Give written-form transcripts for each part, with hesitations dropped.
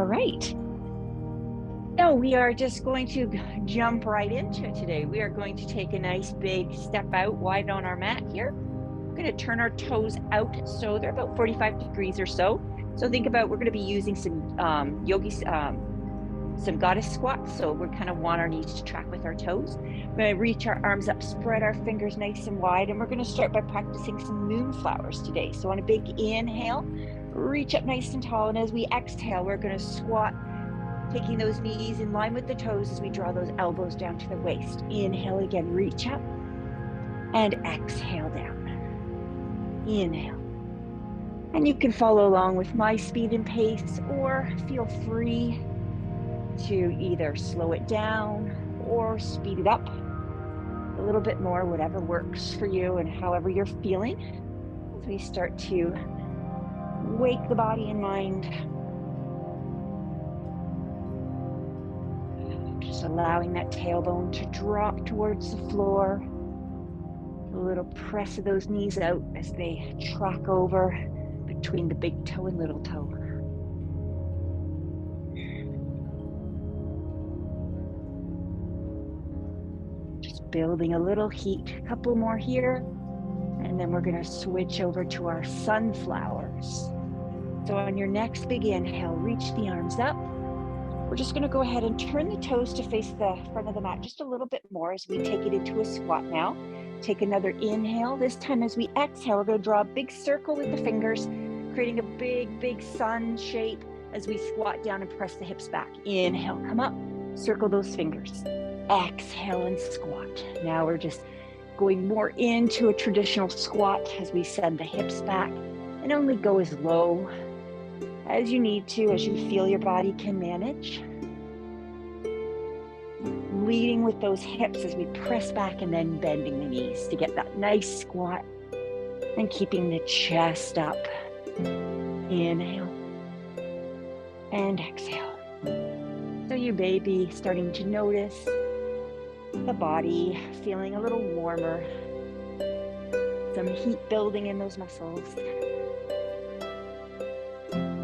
All right. So we are just going to jump right into it today. We are going to take a nice big step out wide on our mat here. We're going to turn our toes out so they're about 45 degrees or so. So think about, we're going to be using some some goddess squats. So we kind of want our knees to track with our toes. We're going to reach our arms up, spread our fingers nice and wide, and we're going to start by practicing some moonflowers today. So on a big inhale, reach up nice and tall, and as we exhale, we're going to squat, taking those knees in line with the toes as we draw those elbows down to the waist. Inhale again, reach up, and exhale down. Inhale. And you can follow along with my speed and pace, or feel free to either slow it down or speed it up a little bit more, whatever works for you and however you're feeling, as we start to wake the body and mind. Just allowing that tailbone to drop towards the floor. A little press of those knees out as they track over between the big toe and little toe. Just building a little heat. A couple more here. And then we're going to switch over to our sunflowers. So on your next big inhale, reach the arms up. We're just going to go ahead and turn the toes to face the front of the mat just a little bit more as we take it into a squat now. Take another inhale. This time as we exhale, we're going to draw a big circle with the fingers, creating a big, big sun shape as we squat down and press the hips back. Inhale, come up, circle those fingers. Exhale and squat. Now we're just going more into a traditional squat as we send the hips back and only go as low as you need to, as you feel your body can manage. Leading with those hips as we press back and then bending the knees to get that nice squat and keeping the chest up. Inhale and exhale. So you may be starting to notice the body feeling a little warmer, some heat building in those muscles.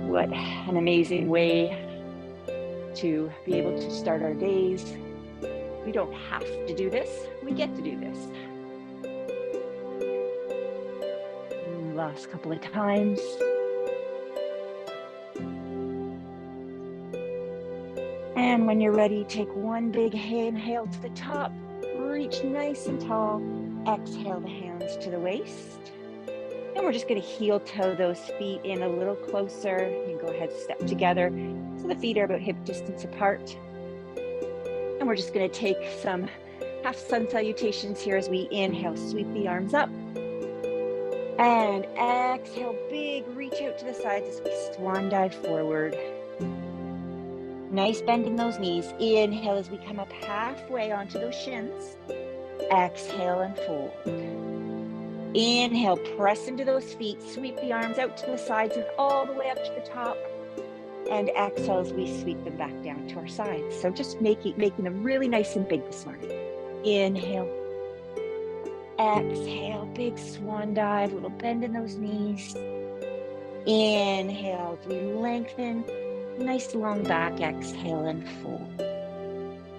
What an amazing way to be able to start our days. We don't have to do this, we get to do this. Last couple of times. And when you're ready, take one big inhale to the top, reach nice and tall, exhale the hands to the waist. And we're just going to heel toe those feet in a little closer. You can go ahead, step together. So the feet are about hip distance apart. And we're just going to take some half sun salutations here as we inhale, sweep the arms up. And exhale, big reach out to the sides as we swan dive forward. Nice bend in those knees. Inhale as we come up halfway onto those shins. Exhale and fold. Inhale, press into those feet, sweep the arms out to the sides and all the way up to the top. And exhale as we sweep them back down to our sides. So just making them really nice and big this morning. Inhale. Exhale, big swan dive, little bend in those knees. Inhale as we lengthen, nice long back, exhale and fold.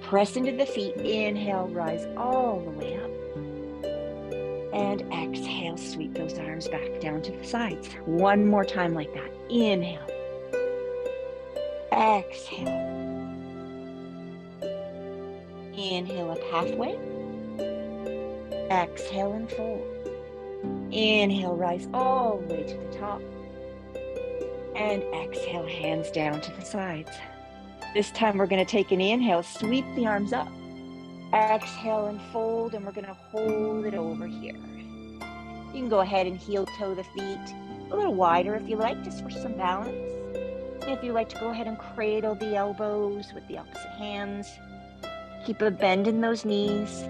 Press into the feet, inhale, rise all the way up. And exhale, sweep those arms back down to the sides. One more time like that. Inhale. Exhale. Inhale up halfway. Exhale and fold. Inhale, rise all the way to the top. And exhale, hands down to the sides. This time we're going to take an inhale, sweep the arms up. Exhale and fold, and we're going to hold it over here. You can go ahead and heel toe the feet a little wider if you like, just for some balance. And if you like to go ahead and cradle the elbows with the opposite hands. Keep a bend in those knees.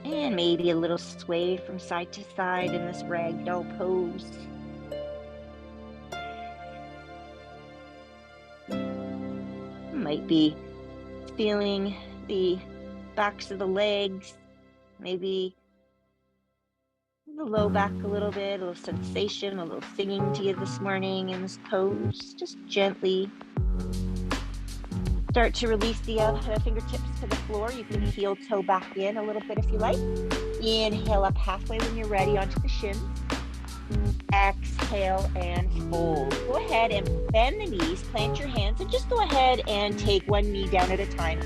And maybe a little sway from side to side in this ragdoll pose. Might be feeling the backs of the legs, maybe a the low back a little bit, a little sensation, a little singing to you this morning in this pose. Just gently start to release the fingertips to the floor. You can heel toe back in a little bit if you like. Inhale up halfway when you're ready onto the shins. Exhale and fold. Go ahead and bend the knees, plant your hands, and just go ahead and take one knee down at a time,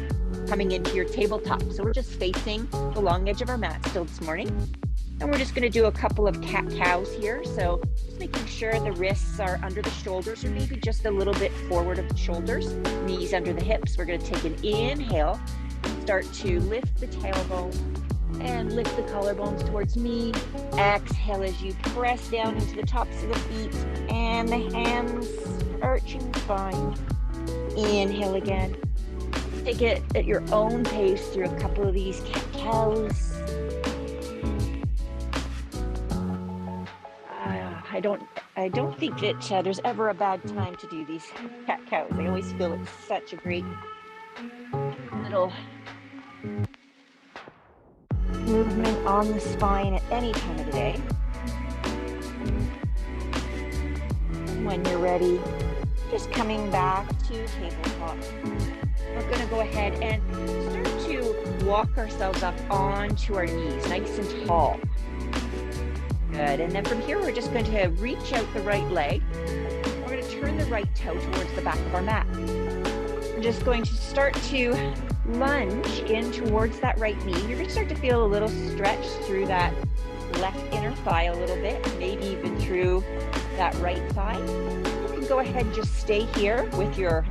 coming into your tabletop. So we're just facing the long edge of our mat still this morning. And we're just going to do a couple of cat-cows here. So just making sure the wrists are under the shoulders or maybe just a little bit forward of the shoulders, knees under the hips. We're going to take an inhale, start to lift the tailbone and lift the collarbones towards me. Exhale as you press down into the tops of the feet and the hands arching the spine. Inhale again. Take it at your own pace through a couple of these cat-cows. I don't think that there's ever a bad time to do these cat-cows. I always feel it's such a great little movement on the spine at any time of the day. When you're ready, just coming back to tabletop. We're going to go ahead and start to walk ourselves up onto our knees, nice and tall. Good. And then from here, we're just going to reach out the right leg. We're going to turn the right toe towards the back of our mat. We're just going to start to lunge in towards that right knee. You're going to start to feel a little stretch through that left inner thigh a little bit, maybe even through that right thigh. You can go ahead and just stay here with your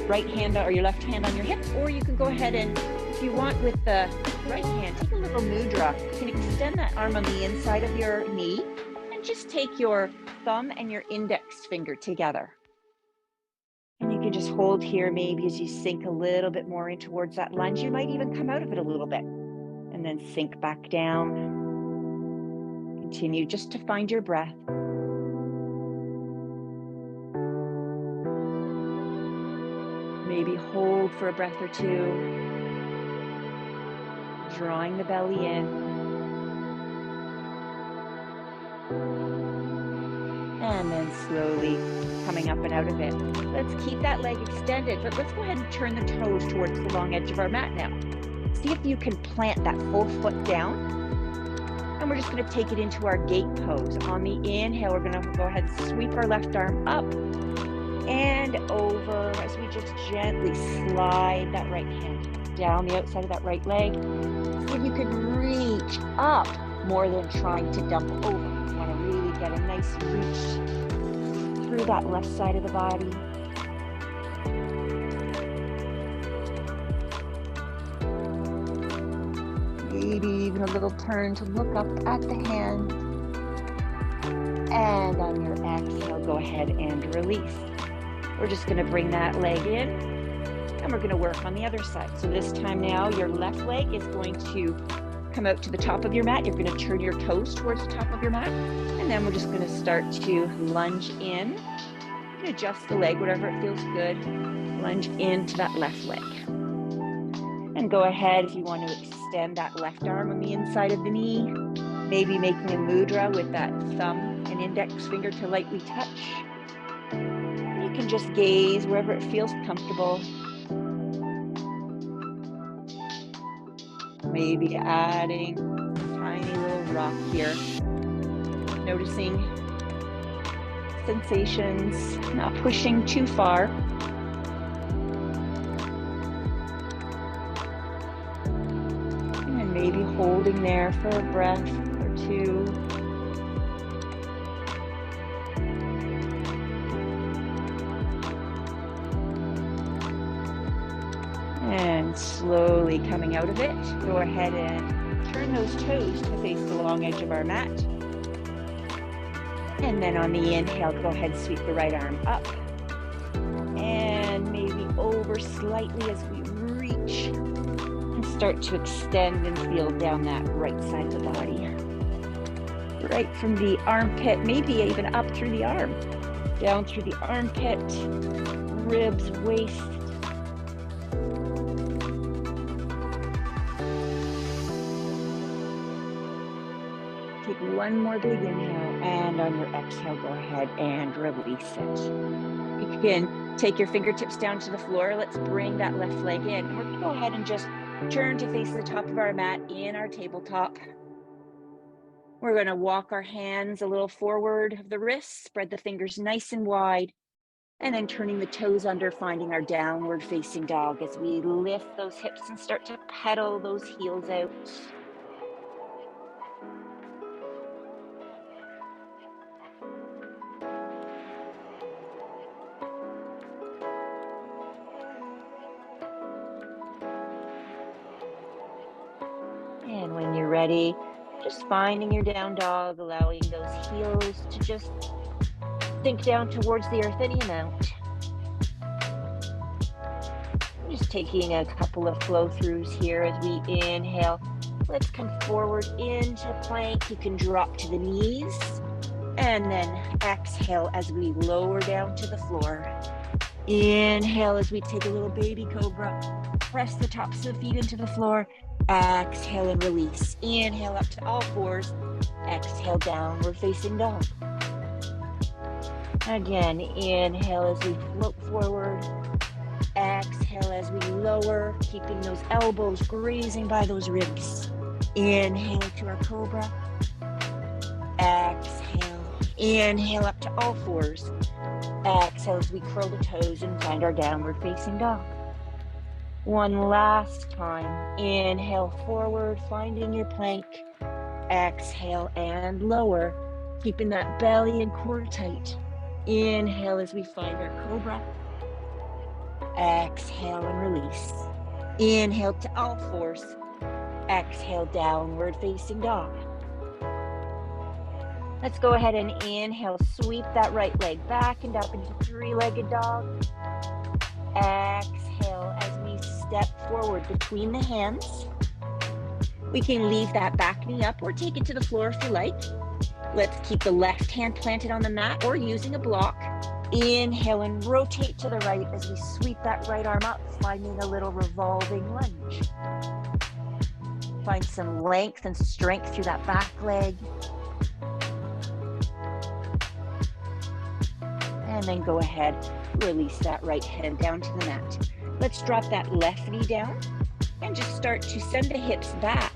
right hand or your left hand on your hip, or you can go ahead and, if you want, with the right hand, take a little mudra. You can extend that arm on the inside of your knee and just take your thumb and your index finger together. And you can just hold here maybe as you sink a little bit more in towards that lunge. You might even come out of it a little bit and then sink back down. Continue just to find your breath. Maybe hold for a breath or two. Drawing the belly in. And then slowly coming up and out of it. Let's keep that leg extended, but let's go ahead and turn the toes towards the long edge of our mat now. See if you can plant that full foot down. And we're just going to take it into our gate pose. On the inhale, we're going to go ahead and sweep our left arm up and over as we just gently slide that right hand down the outside of that right leg. See if you can reach up more than trying to dump over. You want to really get a nice reach through that left side of the body. Maybe even a little turn to look up at the hand. And on your exhale, go ahead and release. We're just going to bring that leg in. And we're going to work on the other side. So this time now, your left leg is going to come out to the top of your mat. You're going to turn your toes towards the top of your mat. And then we're just going to start to lunge in. You can adjust the leg, whatever it feels good. Lunge into that left leg. And go ahead if you want to extend that left arm on the inside of the knee. Maybe making a mudra with that thumb and index finger to lightly touch. You can just gaze wherever it feels comfortable. Maybe adding a tiny little rock here. Noticing sensations, not pushing too far. And maybe holding there for a breath or two. And slowly coming out of it, go ahead and turn those toes to face the long edge of our mat. And then on the inhale, go ahead and sweep the right arm up. And maybe over slightly as we reach and start to extend and feel down that right side of the body. Right from the armpit, maybe even up through the arm. Down through the armpit, ribs, waist. Take one more big inhale, and on your exhale, go ahead and release it. You can take your fingertips down to the floor. Let's bring that left leg in. We're gonna go ahead and just turn to face the top of our mat in our tabletop. We're gonna walk our hands a little forward of the wrists, spread the fingers nice and wide, and then turning the toes under, finding our downward facing dog as we lift those hips and start to pedal those heels out. And when you're ready, just finding your down dog, allowing those heels to just sink down towards the earth any amount. Just taking a couple of flow throughs here as we inhale. Let's come forward into plank. You can drop to the knees and then exhale as we lower down to the floor. Inhale as we take a little baby cobra. Press the tops of the feet into the floor. Exhale and release. Inhale up to all fours. Exhale, downward facing dog. Again, inhale as we float forward. Exhale as we lower, keeping those elbows grazing by those ribs. Inhale to our cobra. Exhale. Inhale up to all fours. Exhale as we curl the toes and find our downward facing dog. One last time. Inhale forward, finding your plank. Exhale and lower, keeping that belly and core tight. Inhale as we find our cobra. Exhale and release. Inhale to all fours. Exhale, downward facing dog. Let's go ahead and inhale, sweep that right leg back and up into three-legged dog. Exhale as we step forward between the hands. We can leave that back knee up or take it to the floor if you like. Let's keep the left hand planted on the mat or using a block. Inhale and rotate to the right as we sweep that right arm up, finding a little revolving lunge. Find some length and strength through that back leg. And then go ahead, release that right hand down to the mat. Let's drop that left knee down and just start to send the hips back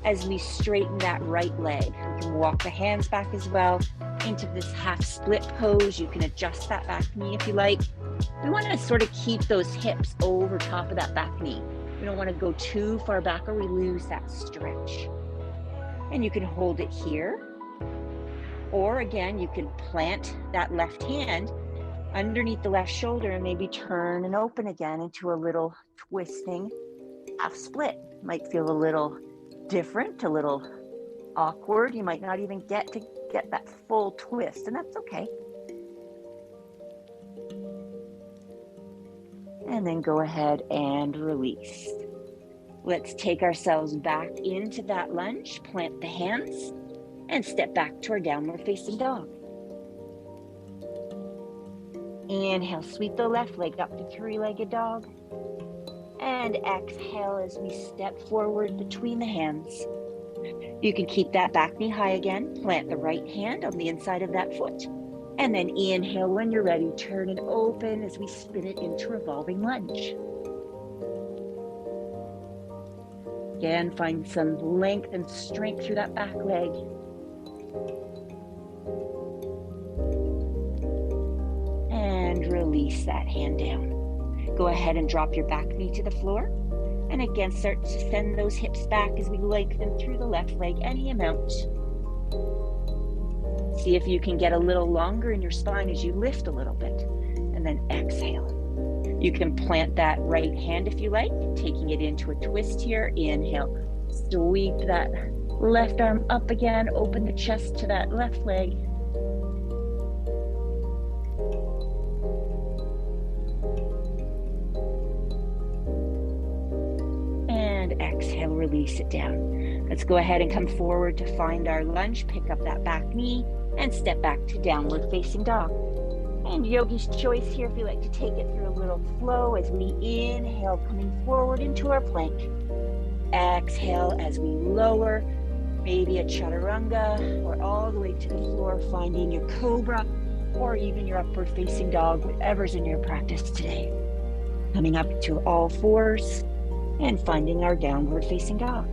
as we straighten that right leg. We can walk the hands back as well into this half split pose. You can adjust that back knee if you like. We want to sort of keep those hips over top of that back knee. We don't want to go too far back or we lose that stretch. And you can hold it here. Or again, you can plant that left hand underneath the left shoulder and maybe turn and open again into a little twisting half split. Might feel a little different, a little awkward. You might not even get that full twist, and that's okay. And then go ahead and release. Let's take ourselves back into that lunge, plant the hands, and step back to our downward facing dog. Inhale, sweep the left leg up to three-legged dog. And exhale as we step forward between the hands. You can keep that back knee high again. Plant the right hand on the inside of that foot. And then inhale when you're ready. Turn and open as we spin it into revolving lunge. Again, find some length and strength through that back leg. And release that hand down. Go ahead and drop your back knee to the floor. And again, start to send those hips back as we lengthen through the left leg any amount. See if you can get a little longer in your spine as you lift a little bit. And then exhale. You can plant that right hand if you like, taking it into a twist here. Inhale. Sweep that left arm up again. Open the chest to that left leg. Exhale, release it down. Let's go ahead and come forward to find our lunge. Pick up that back knee and step back to downward facing dog. And yogi's choice here if you like to take it through a little flow as we inhale, coming forward into our plank. Exhale as we lower, maybe a chaturanga, or all the way to the floor, finding your cobra, or even your upward facing dog, whatever's in your practice today. Coming up to all fours and finding our downward facing dog.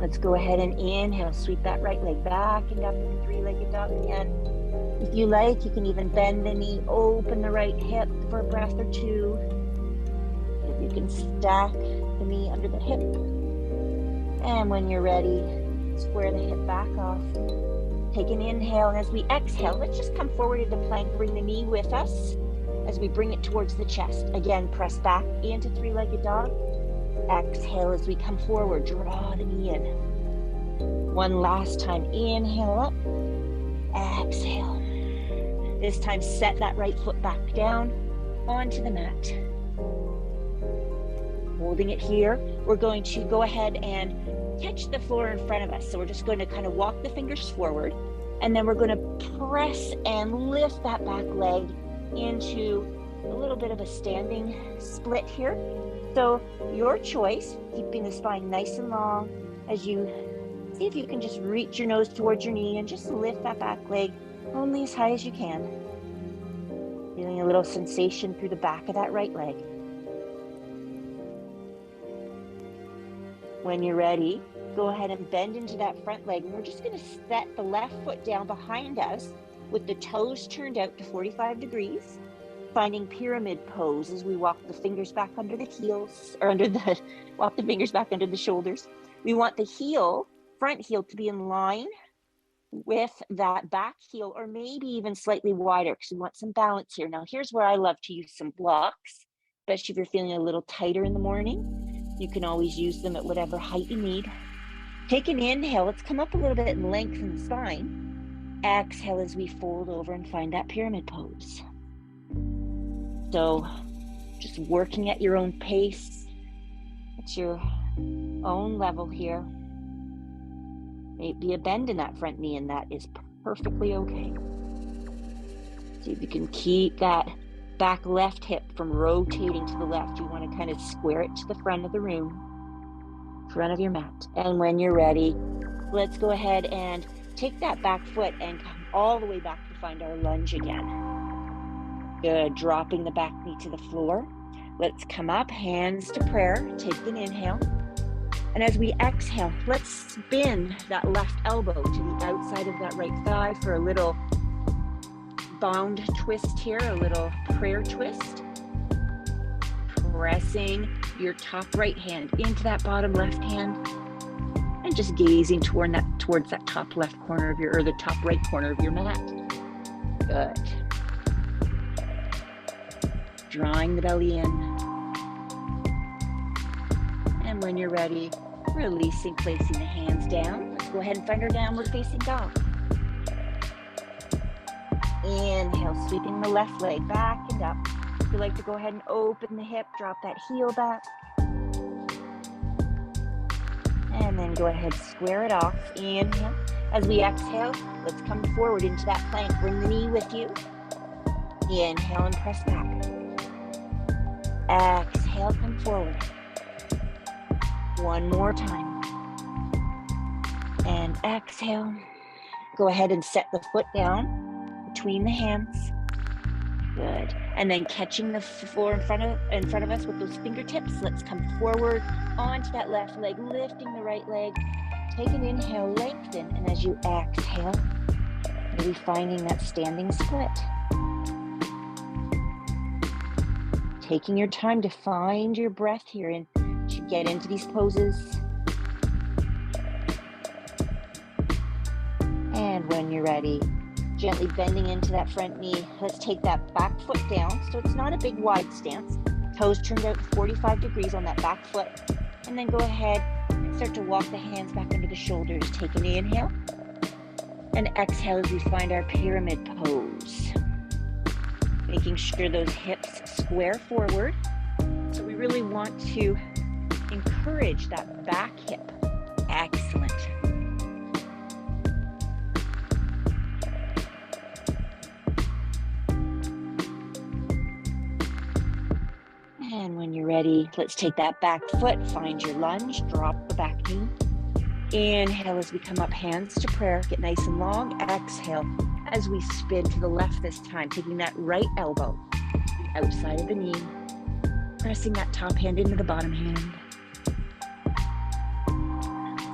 Let's go ahead and inhale, sweep that right leg back and up in the three-legged dog again. If you like, you can even bend the knee, open the right hip for a breath or two. If you can stack the knee under the hip. And when you're ready, square the hip back off. Take an inhale, and as we exhale, let's just come forward into plank. Bring the knee with us as we bring it towards the chest. Again, press back into three-legged dog. Exhale as we come forward, draw the knee in. One last time, inhale up, exhale. This time, set that right foot back down onto the mat. Holding it here, we're going to go ahead and touch the floor in front of us. So we're just going to kind of walk the fingers forward, and then we're going to press and lift that back leg into a little bit of a standing split here. So your choice, keeping the spine nice and long as you see if you can just reach your nose towards your knee and just lift that back leg only as high as you can. Feeling a little sensation through the back of that right leg. When you're ready, go ahead and bend into that front leg, and we're just going to set the left foot down behind us with the toes turned out to 45 degrees. Finding pyramid pose as we walk the fingers back under the heels, or walk the fingers back under the shoulders. We want the heel, front heel, to be in line with that back heel, or maybe even slightly wider, because we want some balance here. Now, here's where I love to use some blocks, especially if you're feeling a little tighter in the morning. You can always use them at whatever height you need. Take an inhale. Let's come up a little bit and lengthen the spine. Exhale as we fold over and find that pyramid pose. So just working at your own pace, at your own level here. Maybe a bend in that front knee, and that is perfectly okay. See if you can keep that back left hip from rotating to the left. You want to kind of square it to the front of the room, front of your mat. And when you're ready, let's go ahead and take that back foot and come all the way back to find our lunge again. Good, dropping the back knee to the floor. Let's come up, hands to prayer. Take an inhale. And as we exhale, let's spin that left elbow to the outside of that right thigh for a little bound twist here, a little prayer twist. Pressing your top right hand into that bottom left hand, and just gazing towards that top left corner of or the top right corner of your mat. Good. Drawing the belly in. And when you're ready, releasing, placing the hands down. Let's go ahead and find our downward facing dog. Inhale, sweeping the left leg back and up. If you like to go ahead and open the hip, drop that heel back. And then go ahead, square it off. Inhale. As we exhale, let's come forward into that plank. Bring the knee with you. Inhale and press back. Exhale, come forward. One more time. And exhale. Go ahead and set the foot down between the hands. Good. And then catching the floor in front of us with those fingertips, let's come forward onto that left leg, lifting the right leg. Take an inhale, lengthen, and as you exhale, maybe finding that standing split. Taking your time to find your breath here and to get into these poses. And when you're ready, gently bending into that front knee. Let's take that back foot down. So it's not a big wide stance. Toes turned out 45 degrees on that back foot. And then go ahead and start to walk the hands back under the shoulders. Take an inhale. And exhale as we find our pyramid pose. Making sure those hips square forward. So we really want to encourage that back hip. Excellent. And when you're ready, let's take that back foot, find your lunge, drop the back knee. Inhale as we come up, hands to prayer, get nice and long. Exhale as we spin to the left this time, taking that right elbow outside of the knee, pressing that top hand into the bottom hand.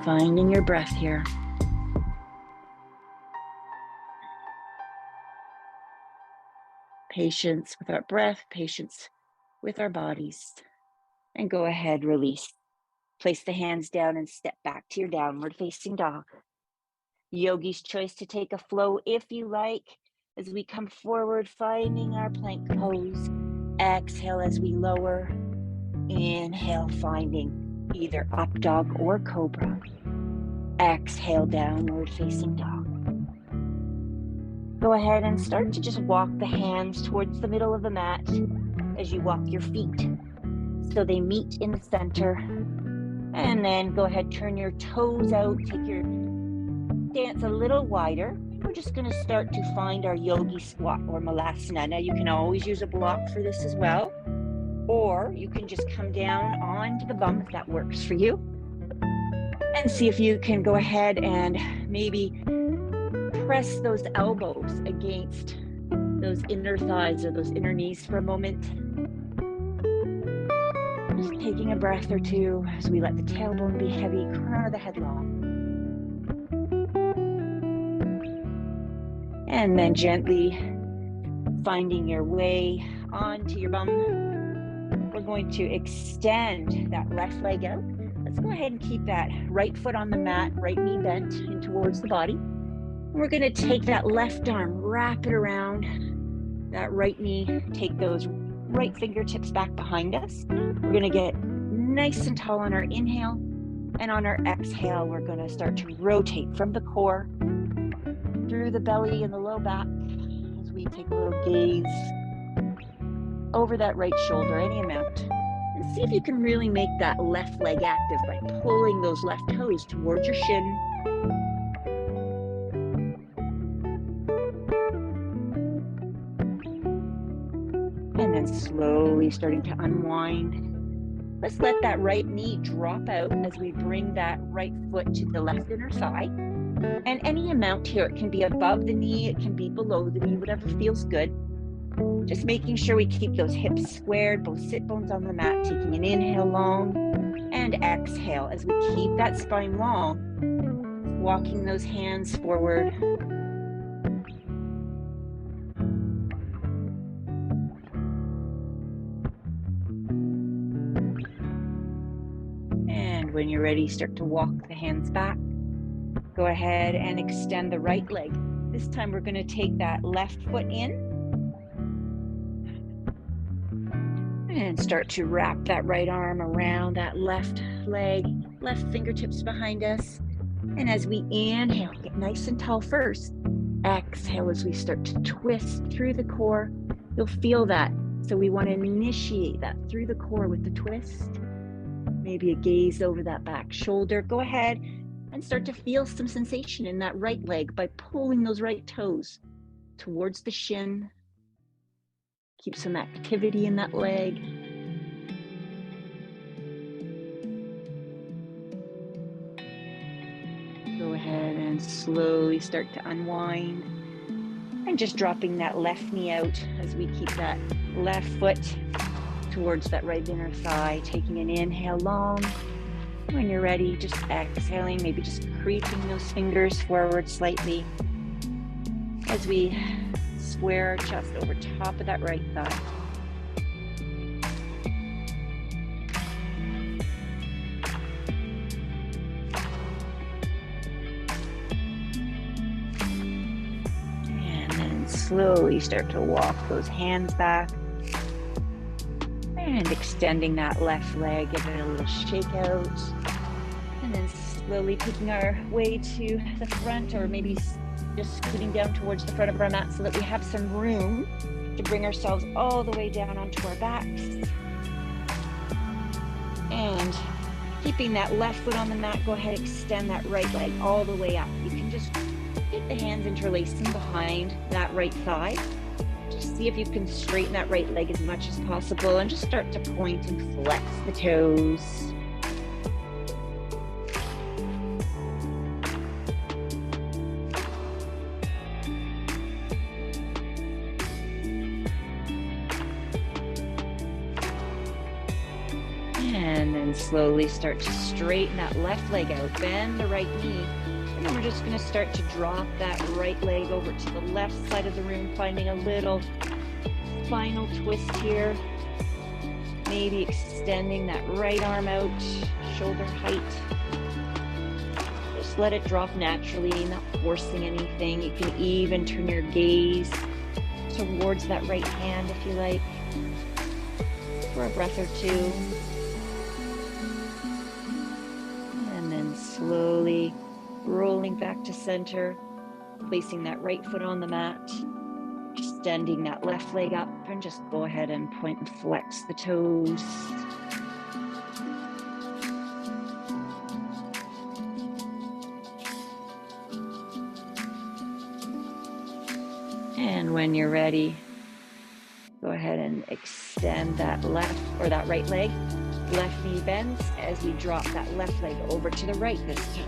Finding your breath here. Patience with our breath, patience with our bodies. And go ahead, release. Place the hands down and step back to your downward facing dog. Yogi's choice to take a flow if you like. As we come forward, finding our plank pose. Exhale as we lower. Inhale, finding either up dog or cobra. Exhale, downward facing dog. Go ahead and start to just walk the hands towards the middle of the mat as you walk your feet so they meet in the center. And then go ahead, turn your toes out, take your stance a little wider. We're just going to start to find our yogi squat or malasana. Now you can always use a block for this as well, or you can just come down onto the bum if that works for you. And see if you can go ahead and maybe press those elbows against those inner thighs or those inner knees for a moment. Just taking a breath or two as we let the tailbone be heavy, crown of the head long. And then gently finding your way onto your bum. We're going to extend that left leg out. Let's go ahead and keep that right foot on the mat, right knee bent in towards the body. We're going to take that left arm, wrap it around that right knee, take those right fingertips back behind us. We're going to get nice and tall on our inhale, and on our exhale, we're going to start to rotate from the core through the belly and the low back as we take a little gaze over that right shoulder, any amount. And see if you can really make that left leg active by pulling those left toes towards your shin. And then slowly starting to unwind. Let's let that right knee drop out as we bring that right foot to the left inner thigh. And any amount here, it can be above the knee, it can be below the knee, whatever feels good. Just making sure we keep those hips squared, both sit bones on the mat, taking an inhale long and exhale as we keep that spine long, walking those hands forward. And when you're ready, start to walk the hands back. Go ahead and extend the right leg. This time we're going to take that left foot in and start to wrap that right arm around that left leg, left fingertips behind us. And as we inhale, get nice and tall first. Exhale as we start to twist through the core. You'll feel that. So we want to initiate that through the core with the twist. Maybe a gaze over that back shoulder. Go ahead and start to feel some sensation in that right leg by pulling those right toes towards the shin. Keep some activity in that leg. Go ahead and slowly start to unwind. And just dropping that left knee out as we keep that left foot towards that right inner thigh. Taking an inhale long. When you're ready, just exhaling, maybe just creeping those fingers forward slightly as we square our chest over top of that right thigh. And then slowly start to walk those hands back. And extending that left leg, give it a little shake out. And then slowly taking our way to the front, or maybe just scooting down towards the front of our mat so that we have some room to bring ourselves all the way down onto our backs. And keeping that left foot on the mat, go ahead, extend that right leg all the way up. You can just get the hands interlacing behind that right thigh. Just See if you can straighten that right leg as much as possible and just start to point and flex the toes. And then slowly start to straighten that left leg out, bend the right knee. And then we're just going to start to drop that right leg over to the left side of the room, finding a little final twist here. Maybe extending that right arm out, shoulder height. Just let it drop naturally, not forcing anything. You can even turn your gaze towards that right hand if you like, for a breath or two. And then slowly rolling back to center, placing that right foot on the mat, extending that left leg up, and just go ahead and point and flex the toes. And when you're ready, go ahead and extend that left or that right leg. Left knee bends as we drop that left leg over to the right this time.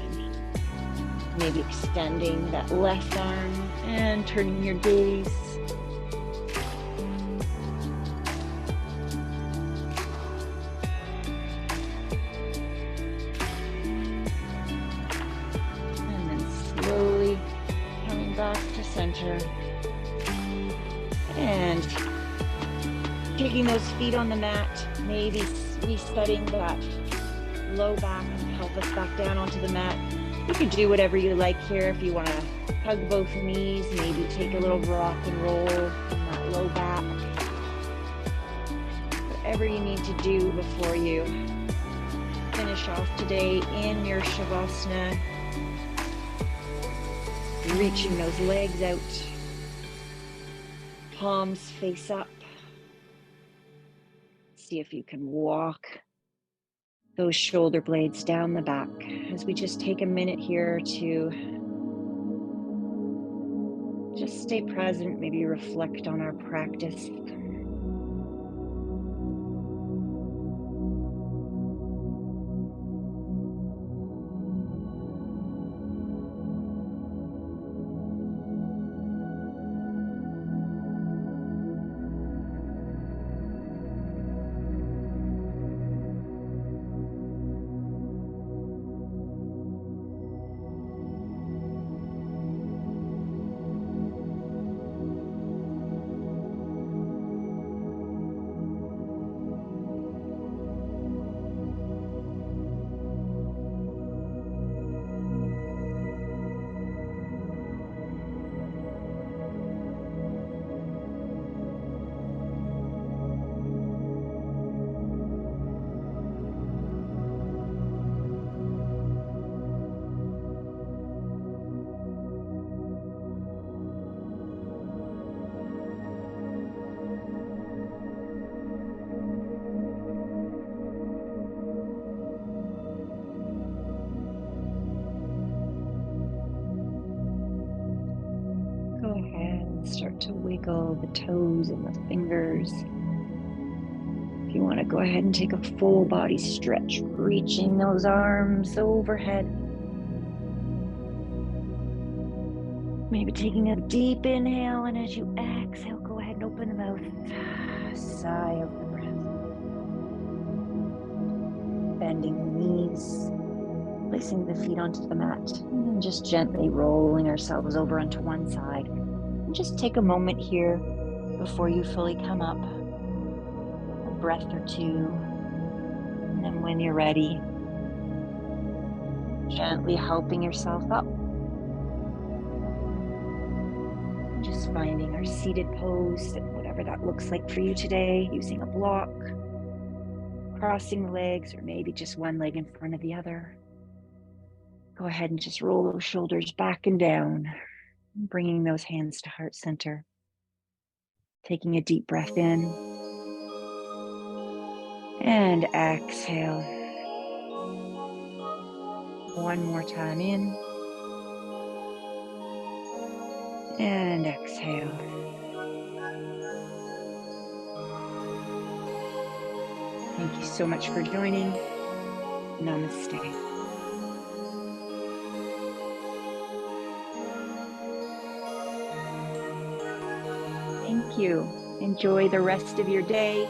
Maybe extending that left arm and turning your gaze. And then slowly coming back to center. And taking those feet on the mat, maybe resetting that low back and pelvis back down onto the mat. You can do whatever you like here. If you want to hug both knees, maybe take a little rock and roll in that low back. Whatever you need to do before you finish off today in your Shavasana. Reaching those legs out. Palms face up. See if you can walk those shoulder blades down the back as we just take a minute here to just stay present, maybe reflect on our practice. Go ahead and start to wiggle the toes and the fingers. If you want to go ahead and take a full body stretch, reaching those arms overhead. Maybe taking a deep inhale, and as you exhale, go ahead and open the mouth. Sigh out the breath. Bending the knees, placing the feet onto the mat, and then just gently rolling ourselves over onto one side. And just take a moment here before you fully come up. A breath or two. And then when you're ready, gently helping yourself up. Just finding our seated pose, whatever that looks like for you today, using a block, crossing the legs, or maybe just one leg in front of the other. Go ahead and just roll those shoulders back and down, bringing those hands to heart center. Taking a deep breath in and exhale. One more time in and exhale. Thank you so much for joining. Namaste. Thank you. Enjoy the rest of your day.